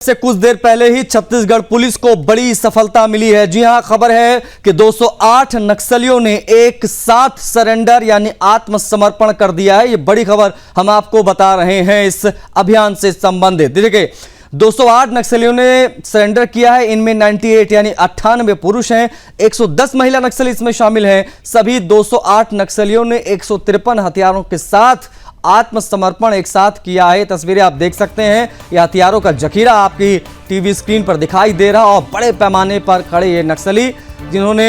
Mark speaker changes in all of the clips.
Speaker 1: से कुछ देर पहले ही छत्तीसगढ़ पुलिस को बड़ी सफलता मिली है। जी हां, खबर है कि 208 नक्सलियों ने एक साथ सरेंडर यानी आत्मसमर्पण कर दिया है। ये बड़ी खबर हम आपको बता रहे हैं इस अभियान से संबंधित। देखिए, 208 नक्सलियों ने सरेंडर किया है। इनमें 98 यानी 98 पुरुष हैं, 110 महिला नक्सली इसमें शामिल हैं। सभी 208 नक्सलियों ने 153 हथियारों के साथ आत्मसमर्पण एक साथ किया है। तस्वीरें आप देख सकते हैं। यह हथियारों का जखीरा आपकी टीवी स्क्रीन पर दिखाई दे रहा और बड़े पैमाने पर खड़े ये नक्सली जिन्होंने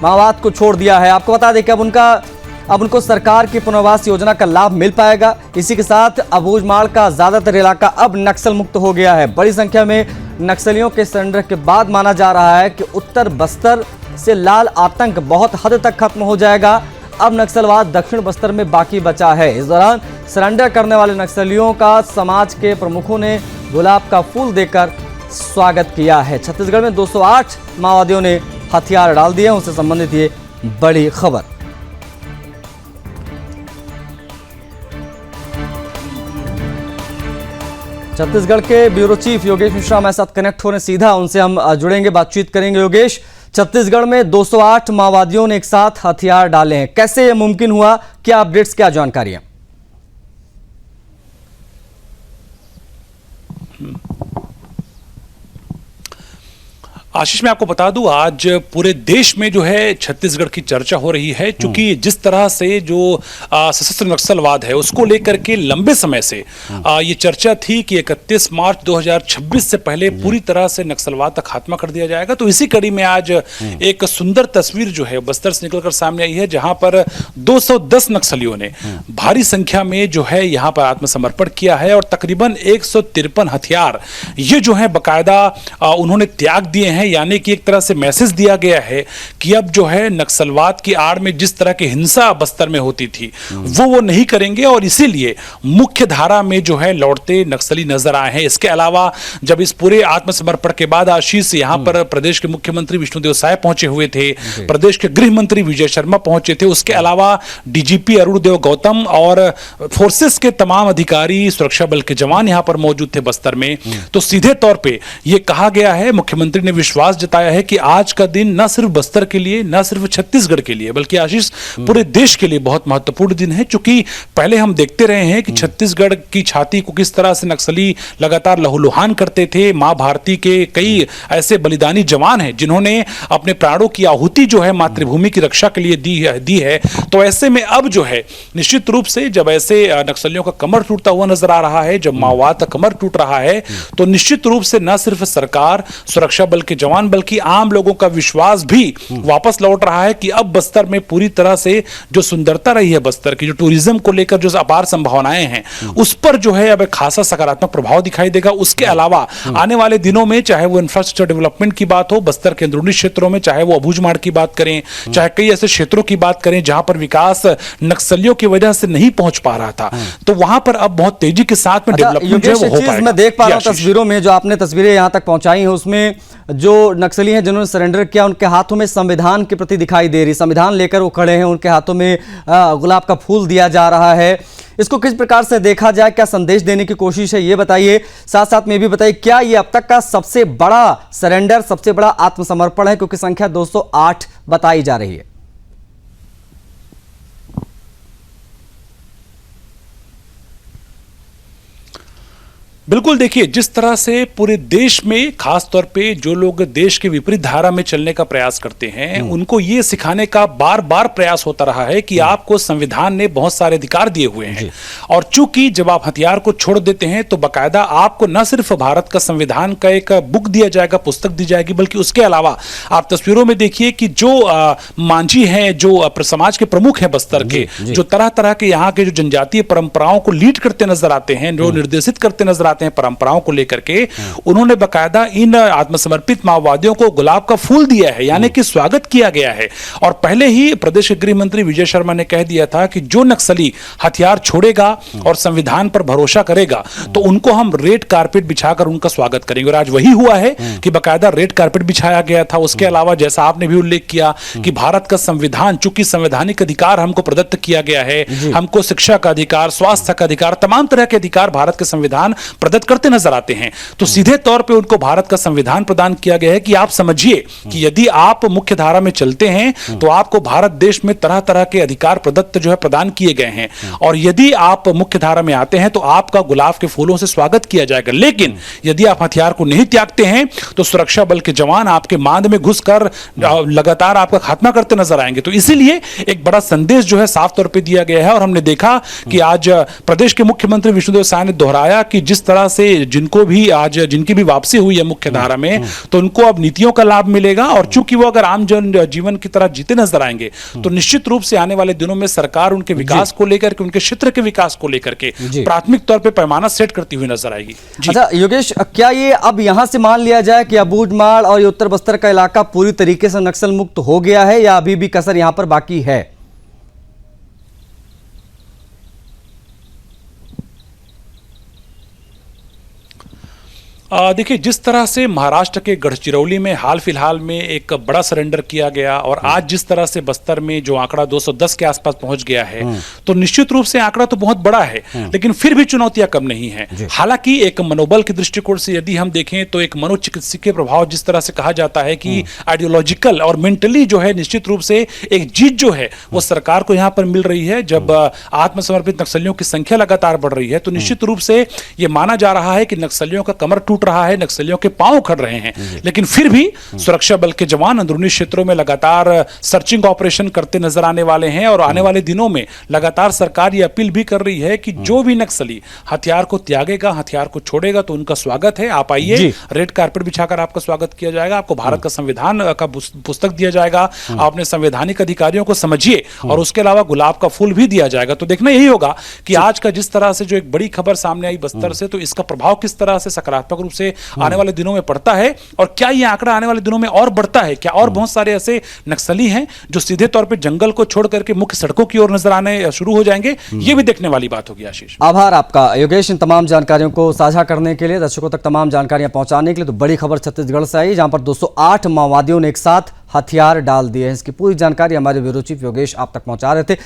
Speaker 1: माओवाद को छोड़ दिया है। आपको बता दें कि अब उनको सरकार की पुनर्वास योजना का लाभ मिल पाएगा। इसी के साथ अबूझमाड़ का ज्यादातर इलाका अब नक्सल मुक्त हो गया है। बड़ी संख्या में नक्सलियों के सरेंडर के बाद माना जा रहा है कि उत्तर बस्तर से लाल आतंक बहुत हद तक खत्म हो जाएगा। अब नक्सलवाद दक्षिण बस्तर में बाकी बचा है। इस दौरान सरेंडर करने वाले नक्सलियों का समाज के प्रमुखों ने गुलाब का फूल देकर स्वागत किया है। छत्तीसगढ़ में 208 माओवादियों ने हथियार डाल दिए। उनसे संबंधित ये बड़ी खबर। छत्तीसगढ़ के ब्यूरो चीफ योगेश मिश्रा हमारे साथ कनेक्ट होने सीधा उनसे हम जुड़ेंगे, बातचीत करेंगे। योगेश, छत्तीसगढ़ में 208 माओवादियों ने एक साथ हथियार डाले हैं, कैसे यह मुमकिन हुआ? क्या अपडेट्स, क्या जानकारी है?
Speaker 2: आशीष, मैं आपको बता दूं, आज पूरे देश में जो है छत्तीसगढ़ की चर्चा हो रही है, क्योंकि जिस तरह से जो सशस्त्र नक्सलवाद है उसको लेकर के लंबे समय से ये चर्चा थी कि 31 मार्च 2026 से पहले पूरी तरह से नक्सलवाद का खात्मा कर दिया जाएगा। तो इसी कड़ी में आज एक सुंदर तस्वीर जो है बस्तर से निकलकर सामने आई है, जहां पर 210 नक्सलियों ने भारी संख्या में जो है यहाँ पर आत्मसमर्पण किया है और तकरीबन 153 हथियार ये जो है बाकायदा उन्होंने त्याग दिए हैं। यानी कि एक तरह से मैसेज दिया गया है कि अब जो है नक्सलवाद की आड़ में जिस तरह की हिंसा बस्तर में होती थी वो नहीं करेंगे और इसीलिए मुख्य धारा में जो है लौटते नक्सली नजर आए हैं। इसके अलावा जब इस पूरे आत्मसमर्पण के बाद आशीष यहां पर प्रदेश के मुख्यमंत्री विष्णुदेव साय पहुंचे हुए थे, प्रदेश के गृह मंत्री विजय शर्मा पहुंचे थे, उसके अलावा डीजीपी अरुणदेव गौतम और फोर्सेस के तमाम अधिकारी, सुरक्षा बल के जवान यहां पर मौजूद थे बस्तर में। तो सीधे तौर पर यह कहा गया है, मुख्यमंत्री ने विश्वास जताया है कि आज का दिन न सिर्फ बस्तर के लिए, न सिर्फ छत्तीसगढ़ के लिए, बल्कि आशीष पूरे देश के लिए बहुत महत्वपूर्ण दिन है। क्योंकि पहले हम देखते रहे हैं कि छत्तीसगढ़ की छाती को किस तरह से नक्सली लगातार लहूलुहान करते थे। मां भारती के कई ऐसे बलिदानी जवान हैं जिन्होंने अपने प्राणों की आहुति जो है मातृभूमि की रक्षा के लिए दी है। तो ऐसे में अब जो है निश्चित रूप से जब ऐसे नक्सलियों का कमर टूटता हुआ नजर आ रहा है, जब माओवाद का कमर टूट रहा है, तो निश्चित रूप से न सिर्फ सरकार, सुरक्षा बल के जवान, बल्कि आम लोगों का विश्वास भी वापस लौट रहा है कि अब बस्तर में पूरी तरह से जो सुंदरता रही है बस्तर की, जो टूरिज्म को लेकर जो अपार संभावनाएं हैं, उस पर जो है अब एक खासा सकारात्मक प्रभाव दिखाई देगा। उसके अलावा आने वाले दिनों में चाहे वो इंफ्रास्ट्रक्चर डेवलपमेंट की बात हो, बस्तर के अंदरूनी क्षेत्रों में, चाहे वो अबूझमाड़ की बात करें, चाहे कई ऐसे क्षेत्रों की बात करें जहां पर विकास नक्सलियों की वजह से नहीं पहुंच पा रहा था, तो वहां पर अब बहुत तेजी के साथ में डेवलपमेंट हो पाएगा।
Speaker 1: मैं देख पा रहा हूं तस्वीरों में, जो आपने तस्वीरें यहां तक पहुंचाई हैं, उसमें जो नक्सली हैं जिन्होंने सरेंडर किया, उनके हाथों में संविधान के प्रति दिखाई दे रही, संविधान लेकर वो खड़े हैं, उनके हाथों में गुलाब का फूल दिया जा रहा है। इसको किस प्रकार से देखा जाए, क्या संदेश देने की कोशिश है, ये बताइए। साथ साथ में भी बताइए, क्या ये अब तक का सबसे बड़ा सरेंडर, सबसे बड़ा आत्मसमर्पण है? क्योंकि संख्या 208 बताई जा रही है।
Speaker 2: बिल्कुल, देखिए जिस तरह से पूरे देश में खास तौर पे जो लोग देश के विपरीत धारा में चलने का प्रयास करते हैं, उनको ये सिखाने का बार बार प्रयास होता रहा है कि आपको संविधान ने बहुत सारे अधिकार दिए हुए हैं और चूंकि जब आप हथियार को छोड़ देते हैं तो बाकायदा आपको न सिर्फ भारत का संविधान का एक बुक दिया जाएगा, पुस्तक दी जाएगी, बल्कि उसके अलावा आप तस्वीरों में देखिए कि जो मांझी हैं, जो समाज के प्रमुख हैं बस्तर के, जो तरह तरह के यहाँ के जो जनजातीय परंपराओं को लीड करते नजर आते हैं, जो निर्देशित करते नजर आते हैं परंपराओं को लेकर के, उन्होंने बकायदा इन आत्मसमर्पित माओवादियों को गुलाब का फूल दिया है, यानी कि स्वागत किया गया है। और पहले ही प्रदेश के गृह मंत्री विजय शर्मा ने कह दिया था कि जो नक्सली हथियार छोड़ेगा और संविधान पर भरोसा करेगा तो उनको हम रेड कारपेट बिछाकर उनका स्वागत करेंगे। और आज वही हुआ है कि बकायदा रेड कारपेट बिछाया गया था। उसके अलावा जैसा आपने भी उल्लेख किया कि भारत का संविधान, चूंकि संवैधानिक अधिकार हमको प्रदत्त किया गया है, हमको शिक्षा का अधिकार, स्वास्थ्य का अधिकार, तमाम तरह के अधिकार भारत के संविधान प्रदत्त करते नजर आते हैं। तो सीधे तौर पे उनको भारत का संविधान प्रदान किया गया है कि आप समझिए कि यदि आप मुख्य धारा में चलते हैं तो आपको भारत देश में तरह तरह के अधिकार प्रदत्त जो है प्रदान किए गए हैं, और यदि आप मुख्य धारा में आते हैं तो आपका गुलाब के फूलों से स्वागत किया जाएगा। लेकिन यदि आप हथियार को नहीं त्यागते हैं तो सुरक्षा बल के जवान आपके मांद में घुसकर लगातार आपका खात्मा करते नजर आएंगे। तो इसीलिए एक बड़ा संदेश जो है साफ तौर पे दिया गया है, और हमने देखा कि आज प्रदेश के मुख्यमंत्री विष्णुदेव साय ने दोहराया कि जिस तरह से जिनको भी आज जिनकी भी वापसी हुई है मुख्य धारा में, तो उनको अब नीतियों का लाभ मिलेगा, और चूंकि वो अगर आम जन जीवन की तरह जीते नजर आएंगे तो निश्चित रूप से आने वाले दिनों में सरकार उनके विकास को लेकर के, उनके क्षेत्र के विकास को लेकर के प्राथमिक तौर पे पैमाना सेट करती हुई नजर आएगी।
Speaker 1: अच्छा योगेश, क्या ये अब यहां से मान लिया जाए कि अबूझमाड़ और ये उत्तर बस्तर का इलाका पूरी तरीके से नक्सल मुक्त हो गया है, या अभी भी कसर यहां पर बाकी है?
Speaker 2: देखिए, जिस तरह से महाराष्ट्र के गढ़चिरौली में हाल फिलहाल में एक बड़ा सरेंडर किया गया, और आज जिस तरह से बस्तर में जो आंकड़ा 210 के आसपास पहुंच गया है, तो निश्चित रूप से आंकड़ा तो बहुत बड़ा है, लेकिन फिर भी चुनौतियां कम नहीं है। हालांकि एक मनोबल के दृष्टिकोण से यदि हम देखें तो एक मनोचिकित्सकीय प्रभाव, जिस तरह से कहा जाता है कि आइडियोलॉजिकल और मेंटली जो है निश्चित रूप से एक जीत जो है वो सरकार को यहां पर मिल रही है। जब आत्मसमर्पित नक्सलियों की संख्या लगातार बढ़ रही है तो निश्चित रूप से यह माना जा रहा है कि नक्सलियों का कमर टूट रहा है, नक्सलियों के पांव उखड़ रहे हैं, लेकिन फिर भी सुरक्षा बल के जवान अंदरूनी क्षेत्रों में लगातार सर्चिंग ऑपरेशन करते नजर आने वाले हैं, और आने वाले दिनों में लगातार सरकार ये अपील भी कर रही है कि जो भी नक्सली हथियार को त्यागेगा, हथियार को छोड़ेगा, तो उनका स्वागत है। आप आइए, रेड कारपेट बिछाकर आपका स्वागत किया जाएगा, आपको भारत का संविधान का पुस्तक दिया जाएगा, आप अपने संवैधानिक अधिकारियों को समझिए, और उसके अलावा गुलाब का फूल भी दिया जाएगा। तो देखना यही होगा कि आज का जिस तरह से जो एक बड़ी खबर सामने आई बस्तर से, तो इसका प्रभाव किस तरह से सकारात्मक रूप से आने वाले दिनों में पड़ता है, और क्या यह आंकड़ा आने वाले दिनों में और बढ़ता है, क्या और बहुत सारे ऐसे नक्सली हैं जो सीधे तौर पे जंगल को छोड़ करके मुख्य सड़कों की ओर नजर आने शुरू हो जाएंगे, ये भी देखने वाली बात होगी। आशीष,
Speaker 1: आभार आपका योगेश, इन तमाम जानकारियों को साझा करने के लिए, दर्शकों तक तमाम जानकारियां पहुंचाने के लिए। तो बड़ी खबर छत्तीसगढ़ से आई, जहां पर 208 माओवादियों ने एक साथ हथियार डाल दिए हैं। इसकी पूरी जानकारी हमारे ब्यूरो चीफ योगेश आप तक पहुंचा रहे थे।